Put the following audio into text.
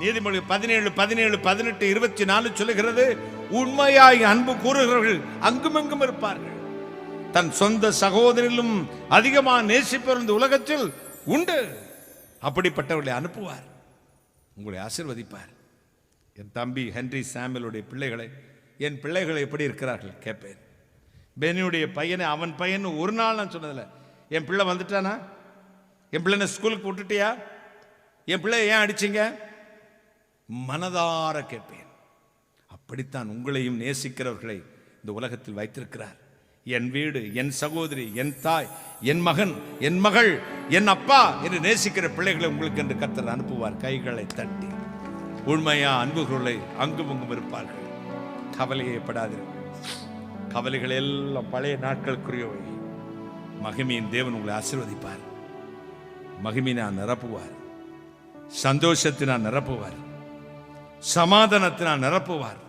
நீதிமொழி 17:17-18-24 சொல்லுகிறது, உண்மையாய் அன்பு கூறுகிறவர்கள் அங்குமெங்கும் இருப்பார்கள். தன் சொந்த சகோதரிலும் அதிகமாக நேசிப்பவர் இந்த உலகத்தில் உண்டு. அப்படிப்பட்டவர்களை அனுப்புவார், உங்களை ஆசீர்வதிப்பார். என் தம்பி ஹென்றி சாமுவேலுடைய பிள்ளைகளை, என் பிள்ளைகளை எப்படி இருக்கிறார்கள் கேட்பேன். பெனியுடைய பையனை, அவன் பையன் ஒரு நாள் நான் சொன்னதில்லை, என் பிள்ளை வந்துட்டானா, என் பிள்ளைனை ஸ்கூலுக்கு விட்டுட்டியா, என் பிள்ளை ஏன் அடிச்சிங்க, மனதார கேட்பேன். அப்படித்தான் உங்களையும் நேசிக்கிறவர்களை இந்த உலகத்தில் வைத்திருக்கிறார். என் வீடு, என் சகோதரி, என் தாய், என் மகன், என் மகள், என் அப்பா என்று நேசிக்கிற பிள்ளைகளை உங்களுக்கு என்று கர்த்தர் அனுப்புவார். கைகளை தட்டி உண்மையா அன்புகளை அங்கும் அங்கும் இருப்பார்கள். கவலையே படாதீர்கள். கவலைகள் எல்லாம் பழைய நாட்களுக்குரியவை. மகிமையின் தேவன் உங்களை ஆசீர்வதிப்பார். மகிமையினால் நிரப்புவார், சந்தோஷத்தினால் நிரப்புவார், சமாதானத்தினால் நிரப்புவார்.